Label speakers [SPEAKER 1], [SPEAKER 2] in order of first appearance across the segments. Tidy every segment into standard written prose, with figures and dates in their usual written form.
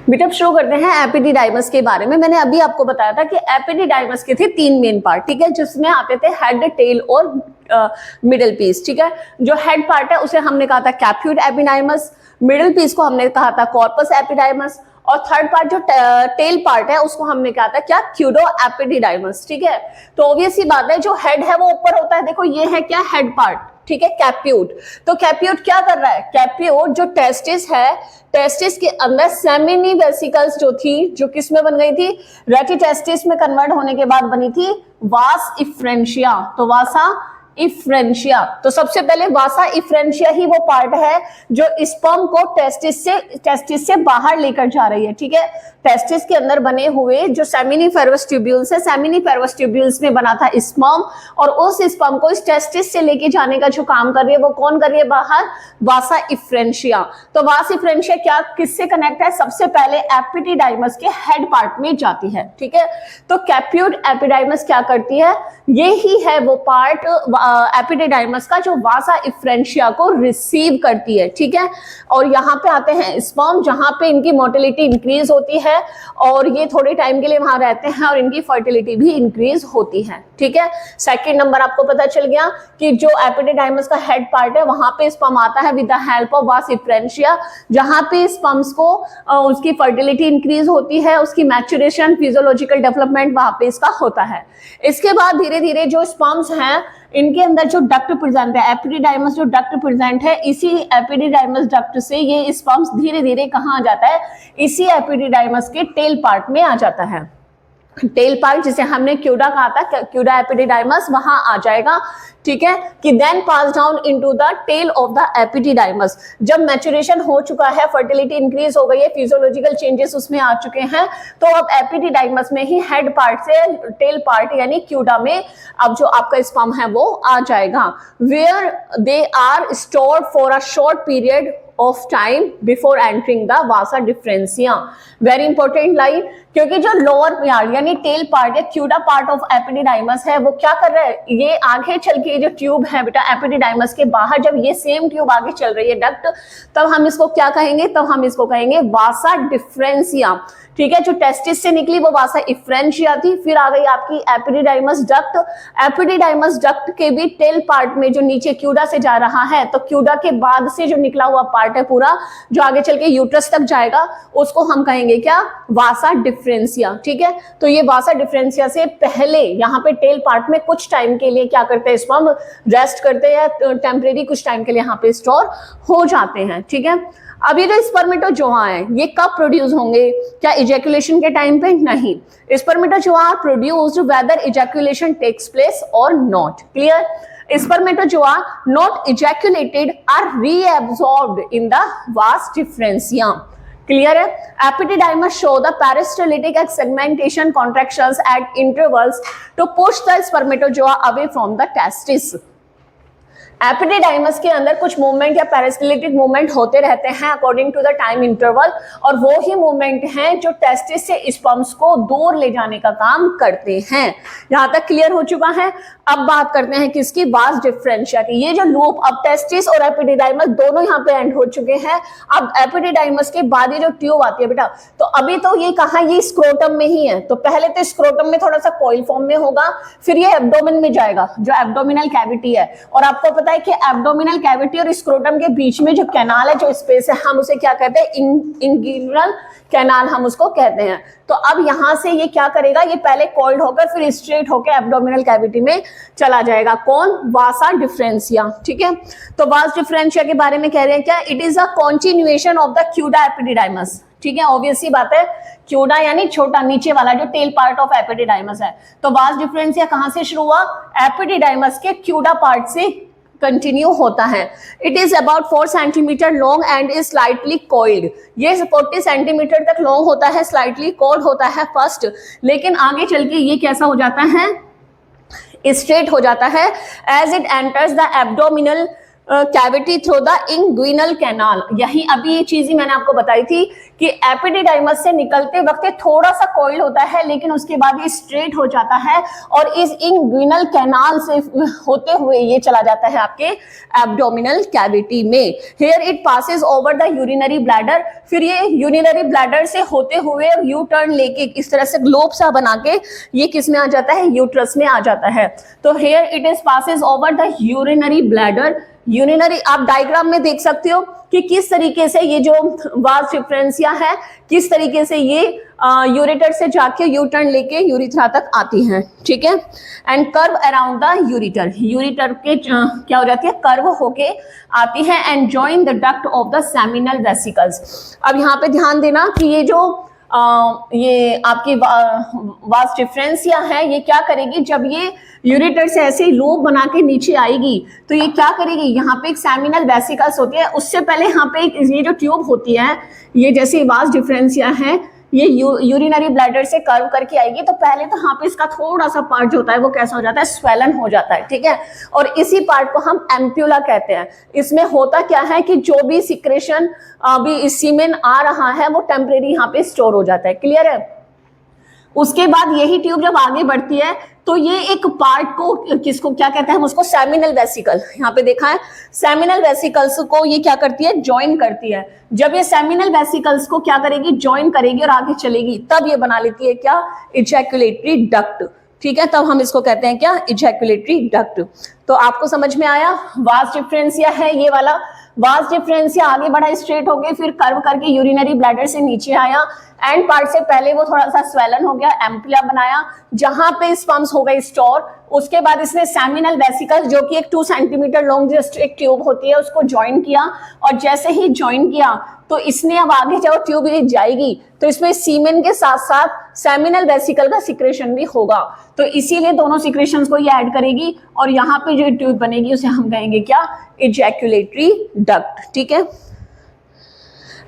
[SPEAKER 1] बेटा अब शुरू करते हैं एपिडिडाइमस के बारे में। मैंने अभी आपको बताया था कि एपिडिडाइमस के थे 3 मेन पार्ट, ठीक है, जिसमें आते थे हेड, टेल और मिडिल पीस, ठीक है। जो हेड पार्ट है उसे हमने कहा था कैप्सूड एपिडाइमस, मिडिल पीस को हमने कहा था कॉर्पस एपिडाइमस, और थर्ड पार्ट जो टेल पार्ट है उसको हमने कहा था क्या, क्यूडो एपिडिडाइमस, ठीक है। तो ऑब्वियस सी बात है, जो हेड है वो ऊपर होता है, देखो ये है क्या, हेड पार्ट, ठीक है, कैप्यूट। तो कैप्यूट क्या कर रहा है, कैप्यूट जो टेस्टिस है, टेस्टिस के अंदर सेमिनी वेसिकल्स जो थी, जो किस में बन गई थी, रेटिटेस्टिस में कन्वर्ट होने के बाद बनी थी वास इफ्रेंशिया। तो वासा इफ्रेंशिया, तो सबसे पहले वासा इफ्रेंशिया ही वो पार्ट है जो स्पर्म को टेस्टिस से बाहर लेकर जा रही है, ठीक है। टेस्टिस के अंदर बने हुए जो सेमिनिफेरस ट्यूब्यूल्स है, सेमिनिफेरस ट्यूब्यूल्स में बना था स्पर्म, और उस स्पर्म को इस टेस्टिस से लेके जाने का जो काम कर रही है वो कौन कर रही है बाहर, वासा इफ्रेंशिया। तो वासा इफ्रेंशिया क्या किससे कनेक्ट है, सबसे पहले एपिडिडाइमस के हेड पार्ट में जाती है, ठीक है। तो कैप्यूड एपिडाइमस क्या करती है, ये ही है वो पार्ट एपिडिडाइमस का जो वासा इफ्रेंशिया को रिसीव करती है, ठीक है। और यहाँ पे आते हैं स्पर्म, जहां पे इनकी मोटिलिटी इंक्रीज होती है और ये थोड़े टाइम के लिए वहां रहते हैं और इनकी फर्टिलिटी भी इंक्रीज होती है, ठीक है। सेकंड नंबर आपको पता चल गया कि जो एपिडिडाइमस का हेड पार्ट है वहां पे स्पर्म आता है विद द हेल्प ऑफ वास इफ्रेंशिया, जहां पे स्पर्म्स को उसकी फर्टिलिटी इंक्रीज होती है, उसकी मैच्योरेशन, फिजियोलॉजिकल डेवलपमेंट वहां पे इसका होता है। इसके बाद धीरे धीरे जो स्पर्म्स हैं इनके अंदर जो डक्ट प्रेजेंट है, एपिडिडाइमस जो डक्ट प्रेजेंट है, इसी एपिडिडाइमस डक्ट से ये स्पर्म्स धीरे धीरे कहाँ आ जाता है, इसी एपिडिडाइमस के टेल पार्ट में आ जाता है। टेल पार्ट जिसे हमने क्यूडा कहा था, क्यूडा एपिडिडाइमस, वहां आ जाएगा, ठीक है, कि then pass down into the tail of the epididymis. जब मैच्योरेशन हो चुका है, फर्टिलिटी इंक्रीज हो गई है, फिजियोलॉजिकल चेंजेस उसमें आ चुके हैं, तो अब एपिडिडाइमस में ही हेड पार्ट से टेल पार्ट यानी क्यूडा में अब जो आपका स्पर्म है वो आ जाएगा, where they are stored for a short period of time before entering the vasa differentia। very important line, क्योंकि जो लोअर पार्ट यानी टेल पार्ट या क्यूडा पार्ट ऑफ एपिडिडाइमस है वो क्या कर रहा है, ये आगे चल के जो ट्यूब है बेटा एपिडिडाइमस के बाहर, जब ये सेम ट्यूब आगे चल रही है डक्ट, तब हम इसको क्या कहेंगे, तब हम इसको कहेंगे वासा डिफरेंसिया, ठीक है। जो टेस्टिस से निकली वो वासा इफ्रेंशिया थी, फिर आ गई आपकी एपिडिडाइमस डक्ट। एपिडिडाइमस डक्ट के भी टेल पार्ट में जो नीचे क्यूडा से जा रहा है, तो क्यूडा के बाद से जो निकला हुआ पार्ट है पूरा, जो आगे चल के यूट्रस तक जाएगा, उसको हम कहेंगे क्या, वासा डिफरेंसिया, ठीक है। तो ये वासा डिफरेंसिया से पहले यहाँ पे टेल पार्ट में कुछ टाइम के लिए क्या करते हैं, स्पर्म रेस्ट करते हैं, टेम्परेरी कुछ टाइम के लिए यहाँ पे स्टोर हो जाते हैं, ठीक है। अब ये जो स्पर्मेटोजोआ है ये कब प्रोड्यूस होंगे, क्या इजैकुलेशन के टाइम पे, नहीं, spermatozoa are produced whether ejaculation takes place or not, clear. Spermatozoa not ejaculated are reabsorbed in the vas deferentia, clear है। Epididymis show the peristaltic segmentation contractions at intervals to push the spermatozoa away from the testis. Epididymis के अंदर कुछ movement या पेरिस्टालिटिक movement होते रहते हैं according to the time interval, और वो ही मूवमेंट हैं जो टेस्टिस से स्पर्म्स को दूर ले जाने का काम करते हैं। यहां तक क्लियर हो चुका है। अब बात करते हैं किसकी, वास डिफरेंशिया की। ये जो लूप, अब टेस्टिस और एपिडिडाइमस दोनों यहाँ पे एंड हो चुके हैं। अब एपिडिडाइमस के बाद ये जो ट्यूब आती है बेटा, तो अभी तो ये कहाँ, ये स्क्रोटम में ही है, तो पहले तो स्क्रोटम में थोड़ा सा कॉइल फॉर्म में होगा, फिर ये एब्डोमेन में जाएगा, जो एब्डोमिनल कैविटी है। और आपको पता है कि एब्डोमिनल कैविटी और स्क्रोटम के बीच में जो कैनाल है, जो स्पेस है, हम उसे क्या कहते हैं, इंग्यूनल कैनाल हम उसको कहते हैं। तो अब यहां से ये क्या करेगा, ये पहले कॉइल्ड होकर फिर स्ट्रेट होकर एब्डोमिनल कैविटी में चला जाएगा, कौन, वासा डिफरेंशिया, ठीक है। तो वास डिफरेंशिया के बारे में कह रहे हैं क्या, it is a continuation of the CUDA epididymis, ठीक है। ऑब्वियस सी बात है, क्यूडा यानी छोटा नीचे वाला जो टेल पार्ट ऑफ एपिडिडाइमस है। तो वास डिफरेंशिया कहां से शुरू हुआ, एपिडिडाइमस के क्यूडा पार्ट से कंटिन्यू होता है। It is about 4 centimetre long and is slightly coiled. ये 40 सेंटीमीटर तक लॉन्ग होता है, स्लाइटली कॉइल्ड होता है फर्स्ट, लेकिन आगे चल के ये कैसा हो जाता है, स्ट्रेट हो जाता है as it enters the abdominal cavity through the inguinal canal. यही अभी ये चीज ही मैंने आपको बताई थी कि एपिडिडाइमस से निकलते वक्त थोड़ा सा कॉइल होता है, लेकिन उसके बाद ये स्ट्रेट हो जाता है और इस इंग्विनल कैनाल से होते हुए ये चला जाता है आपके एब्डोमिनल कैविटी में। Here it passes over the urinary bladder, फिर ये यूरिनरी ब्लैडर से होते हुए यू टर्न लेके इस तरह से ग्लोब सा बना के ये किस में आ जाता है, यूट्रस में आ जाता है। तो here it is passes over the urinary bladder. Urinary आप डायग्राम में देख सकते हो कि किस तरीके से ये जो वास डिफरेंसिया है किस तरीके से ये यूरेटर से जाके यू टर्न लेके यूरिथ्रा तक आती हैं, ठीक है। And curve around the ureter, ureter के क्या हो जाती है, कर्व होके आती है and join the duct of the seminal vesicles. अब यहाँ पे ध्यान देना कि ये जो ये आपकी वास डिफरेंसिया है ये क्या करेगी, जब ये यूरेटर से ऐसे लूप बना के नीचे आएगी तो ये क्या करेगी, यहाँ पे एक सेमिनल वेसिकल्स होती है, उससे पहले यहाँ पे एक ये जो ट्यूब होती है ये जैसे वास डिफरेंसिया है ये यूरिनरी ब्लैडर से कर्व करके आएगी, तो पहले तो यहाँ पे इसका थोड़ा सा पार्ट जो होता है वो कैसा हो जाता है, स्वेलन हो जाता है, ठीक है। और इसी पार्ट को हम एम्प्यूला कहते हैं। इसमें होता क्या है कि जो भी सिक्रेशन अभी सीमेन आ रहा है वो टेम्परेरी यहाँ पे स्टोर हो जाता है, क्लियर है। उसके बाद यही ट्यूब जब आगे बढ़ती है तो ये एक पार्ट को किसको क्या कहते हैं, हम उसको सेमिनल वेसिकल, यहाँ पे देखा है सेमिनल वेसिकल्स को ये क्या करती है, ज्वाइन करती है। जब ये सेमिनल वेसिकल्स को क्या करेगी, ज्वाइन करेगी और आगे चलेगी, तब ये बना लेती है क्या, इजैकुलेटरी डक्ट, ठीक है। तब हम इसको कहते हैं क्या, इजैकुलेटरी डक्ट। तो आपको समझ में आया, वास डिफरेंसिया है ये वाला, वास डिफरेंसिया आगे बढ़ा स्ट्रेट हो गई, फिर कर्व करके यूरिनरी ब्लैडर से नीचे आया, एंड पार्ट से पहले वो थोड़ा सा स्वेलन हो गया, एम्पुला बनाया जहां पे स्पम्स हो गए स्टोर। उसके बाद इसने सेमिनल वेसिकल जो कि एक 2 सेंटीमीटर लॉन्ग जस्ट एक ट्यूब होती है उसको ज्वाइन किया, और जैसे ही ज्वाइन किया तो इसने अब आगे जब ट्यूब ये जाएगी तो इसमें सीमेन के साथ साथ सेमिनल वेसिकल का सिक्रेशन भी होगा, तो इसीलिए दोनों सिक्रेशंस को ये ऐड करेगी और यहाँ पे जो ट्यूब बनेगी उसे हम कहेंगे क्या, इजैकुलेटरी डक्ट, ठीक है।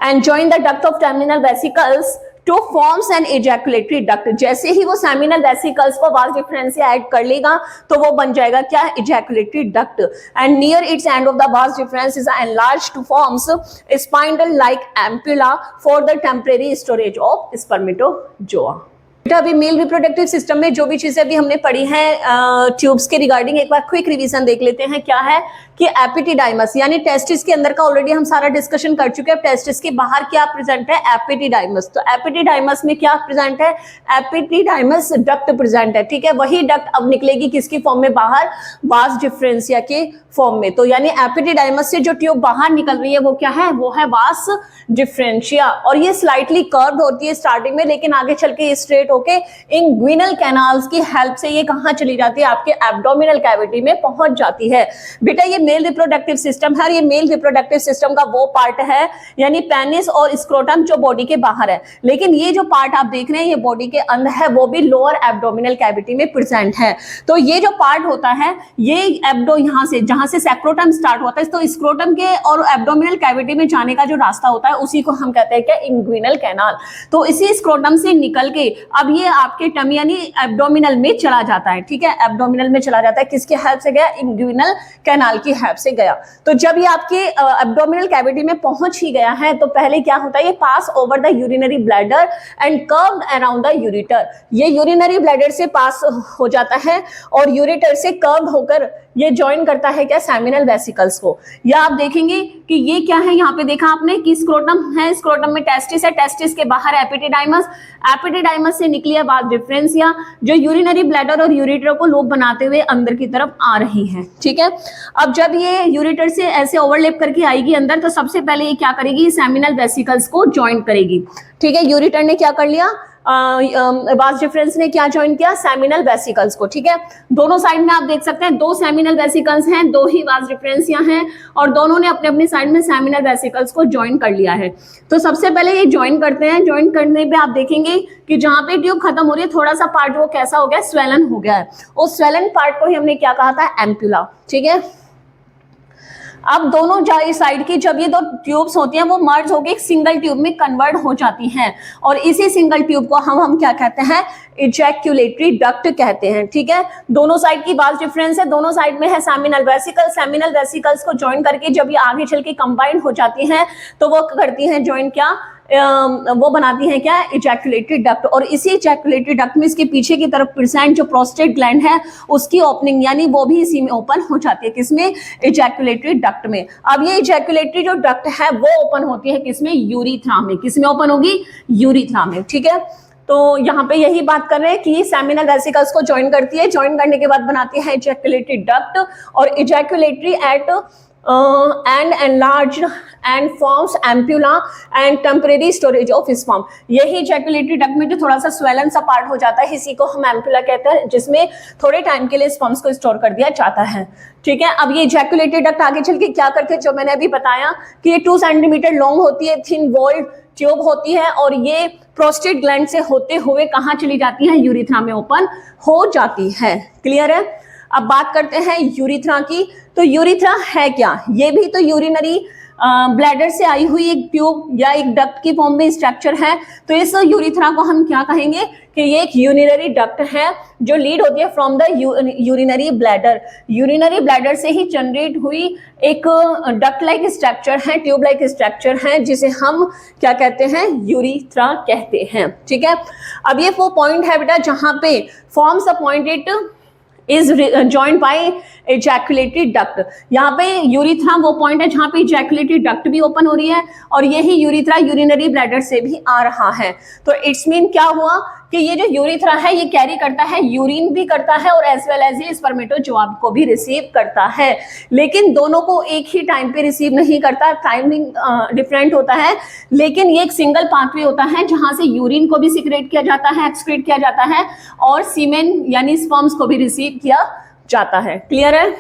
[SPEAKER 1] And join the duct of terminal vesicles two forms an ejaculatory duct. जैसे ही वो सेमिनल वेसिकल्स को वास डिफरेंसिया ऐड कर लेगा तो वो बन जाएगा क्या, ejaculatory duct. And near it's end of the vas deferens is enlarged two forms spindle like ampulla for the temporary storage of spermatozoa. बेटा अभी मेल रिप्रोडक्टिव सिस्टम में जो भी चीजें अभी हमने पढ़ी हैं ट्यूब्स के रिगार्डिंग एक बार क्विक रिवीजन देख लेते हैं। क्या है कि एपिडिडाइमस यानी टेस्टिस के अंदर का ऑलरेडी हम सारा डिस्कशन कर चुके हैं। टेस्टिस के बाहर क्या प्रेजेंट है, एपिडिडाइमस। तो एपिडिडाइमस में क्या प्रेजेंट है, एपिडिडाइमस डक्ट प्रेजेंट है, ठीक है। वही डक्ट अब निकलेगी किसकी फॉर्म में, बाहर, वास डिफरेंसिया के फॉर्म में। तो यानी एपिडिडाइमस से जो ट्यूब बाहर निकल रही है वो क्या है, वो है वास डिफरेंशिया, और ये स्लाइटली कर्व्ड होती है स्टार्टिंग में, लेकिन आगे चल के स्ट्रेट होके इंग्विनल कैनाल्स की हेल्प से ये कहां चली जाती है, आपके एब्डोमिनल कैविटी में पहुंच जाती है। बेटा ये मेल रिप्रोडक्टिव सिस्टम है, ये मेल रिप्रोडक्टिव सिस्टम का वो पार्ट है यानी पेनिस और स्क्रोटम जो बॉडी के बाहर है, लेकिन ये जो पार्ट आप देख रहे हैं ये बॉडी के अंदर है, वो भी लोअर एब्डोमिनल कैविटी में प्रेजेंट है। तो ये जो पार्ट होता है ये एब्डो यहां से जहां से सैक्रोटम स्टार्ट होता है, तो स्क्रोटम के और एब्डोमिनल कैविटी में जाने का जो रास्ता होता है उसी को हम कहते हैं क्या, इंग्विनल कैनाल। तो इसी स्क्रोटम से निकल के अब ये आपके टमी यानी एब्डोमिनल में चला जाता है, ठीक है। एब्डोमिनल में चला जाता है, किसके हेल्प से गया, इंग्विनल कैनाल की हेल्प से गया। तो जब ये आपके एब्डोमिनल कैविटी में पहुंच ही गया है तो पहले क्या होता है, ये pass over the urinary bladder and curved around the ureter. ये यूरिनरी ब्लैडर से पास हो जाता है और यूरेटर से कर्व्ड होकर ये ज्वाइन करता है क्या, सेमिनल वेसिकल्स को। या आप देखेंगे कि ये क्या है, यहाँ पे देखा आपने कि स्क्रोटम है, स्क्रोटम में टेस्टिस है, टेस्टिस के बाहर एपिडिडाइमस, एपिडिडाइमस से निकली है वास डिफरेंसिया जो यूरिनरी ब्लैडर और यूरेटर को लूप बनाते हुए अंदर की तरफ आ रही है, ठीक है। अब जब ये यूरेटर से ऐसे ओवरलैप करके आएगी अंदर तो सबसे पहले ये क्या करेगी, सेमिनल वेसिकल्स को ज्वाइन करेगी, ठीक है। यूरेटर ने क्या कर लिया, वास डिफरेंस ने क्या ज्वाइन किया, सेमिनल वेसिकल्स को, ठीक है। दोनों साइड में आप देख सकते हैं 2 सेमिनल वेसिकल्स हैं, 2 ही वास डिफरेंसिया हैं और दोनों ने अपने अपने साइड में सेमिनल वेसिकल्स को ज्वाइन कर लिया है। तो सबसे पहले ये ज्वाइन करते हैं, ज्वाइन करने पे आप देखेंगे कि जहां पे ट्यूब खत्म हो रही है थोड़ा सा पार्ट वो कैसा हो गया, स्वेलन हो गया है। उस स्वेलन पार्ट को ही हमने क्या कहा था, एम्पुला, ठीक है। अब दोनों साइड की जब ये 2 ट्यूब्स होती हैं वो मर्ज होकर एक सिंगल ट्यूब में कन्वर्ट हो जाती हैं और इसी सिंगल ट्यूब को हम क्या कहते हैं, इजैक्यूलेटरी डक्ट कहते हैं, ठीक है। दोनों साइड की बात डिफरेंस है, दोनों साइड में है सेमिनल वेसिकल, सेमिनल वेसिकल्स को ज्वाइन करके जब ये आगे चल के कंबाइंड हो जाती हैं तो वो करती हैं ज्वाइन क्या, वो बनाती हैं क्या, इजैक्यूलेटरी डक्ट। और इसी इजैक्यूलेटरी डक्ट में इसके पीछे की तरफ परसेंट जो प्रोस्टेट ग्लैंड है उसकी ओपनिंग यानी वो भी इसी में ओपन हो जाती है, किसमें, इजैक्यूलेटरी डक्ट में। अब ये इजैक्यूलेटरी जो डक्ट है वो ओपन होती है किसमें, यूरिथ्रा में। किसमें ओपन होगी, यूरिथ्रा में, ठीक है। तो यहाँ पे यही बात कर रहे हैं कि सेमिनल वेसिकल्स को ज्वाइन करती है, ज्वाइन करने के बाद बनाती है इजैक्यूलेटरी डक्ट, और ejaculatory at and enlarged and forms ampulla and temporary storage of sperm। यही ejaculatory duct में जो थोड़ा सा swollen सा पार्ट हो जाता है इसी को हम ampulla कहते हैं, जिसमें थोड़े टाइम के लिए स्पर्म्स को स्टोर कर दिया जाता है, ठीक है। अब ये ejaculatory duct आगे चल के क्या करते हैं, जो मैंने अभी बताया कि ये 2 सेंटीमीटर लॉन्ग होती है, थिन वॉल्ड ट्यूब होती है, और ये प्रोस्टेट ग्लैंड से होते हुए कहाँ चली जाती है, यूरिथ्रा में ओपन हो जाती है। क्लियर है। अब बात करते हैं यूरिथ्रा की। तो यूरिथ्रा है क्या, ये भी तो यूरिनरी ब्लैडर से आई हुई एक ट्यूब या एक डक्ट की फॉर्म में स्ट्रक्चर है। तो इस यूरिथ्रा को हम क्या कहेंगे कि ये एक यूरिनरी डक्ट है जो लीड होती है from the urinary bladder. Urinary bladder से ही जनरेट हुई एक डक्ट लाइक स्ट्रक्चर है, ट्यूब लाइक स्ट्रक्चर है, जिसे हम क्या कहते हैं, यूरिथ्रा कहते हैं, ठीक है। अब ये वो पॉइंट है बेटा जहां पे forms a pointed is joined by ejaculatory duct. यहाँ पे यूरिथ्रा वो पॉइंट है जहाँ पे इजैक्यूलेटरी डक्ट भी ओपन हो रही है और यही यूरिथ्रा यूरिनरी ब्लैडर से भी आ रहा है। तो इट्स मीन क्या हुआ कि ये जो यूरिथ्रा है ये कैरी करता है, यूरिन भी करता है और एज वेल एज ये स्पर्मेटोजोआ को भी रिसीव करता है, लेकिन दोनों को एक ही टाइम पे रिसीव नहीं करता, टाइमिंग डिफरेंट होता है। लेकिन ये एक सिंगल पाथवे होता है जहां से यूरिन को भी सिक्रेट किया जाता है, एक्सक्रीट किया जाता है, और सीमेन यानी स्पर्म्स को भी रिसीव किया जाता है। क्लियर है।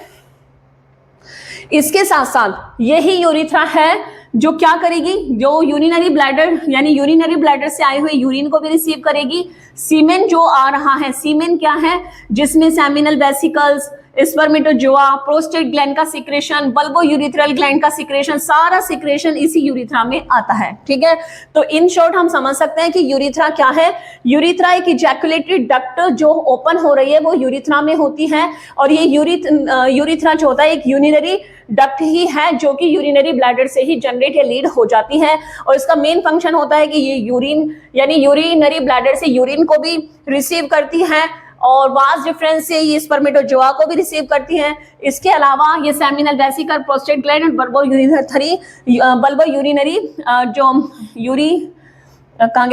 [SPEAKER 1] इसके साथ साथ यही यूरिथ्रा है जो क्या करेगी, जो यूरिनरी ब्लैडर यानी यूरिनरी ब्लैडर से आए हुए यूरिन को भी रिसीव करेगी। सीमेन जो आ रहा है, सीमेन क्या है, जिसमें seminal vesicles, spermatozoa, prostate gland का सिक्रेशन, बल्बो यूरिथ्रल ग्लैंड का सिक्रेशन, सारा सिक्रेशन इसी यूरिथ्रा में आता है, ठीक है। तो इन शॉर्ट हम समझ सकते हैं कि यूरिथ्रा क्या है। यूरिथ्रा एक इजैक्यूलेटरी डक्ट जो ओपन हो रही है वो यूरिथ्रा में होती है, और ये यूरिथ्रा जो होता है एक यूरिनरी डक्ट ही है जो कि यूरिनरी ब्लैडर से ही जनरेट या लीड हो जाती है, और इसका मेन फंक्शन होता है कि ये यूरिन यानी यूरिनरी ब्लैडर से यूरिन को भी रिसीव करती है और वास्ट डिफरेंस से ये स्पर्मेटोजोआ को भी रिसीव करती हैं। इसके अलावा ये सेमिनल वेसिकल, प्रोस्टेट ग्लैंड और बल्बो यूरिनरी जो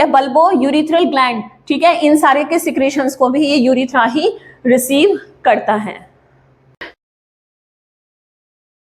[SPEAKER 1] बल्बो यूरिथ्रल ग्लैंड, ठीक है, इन सारे के सिक्रेशंस को भी ये यूरिथ्रा ही रिसीव करता है।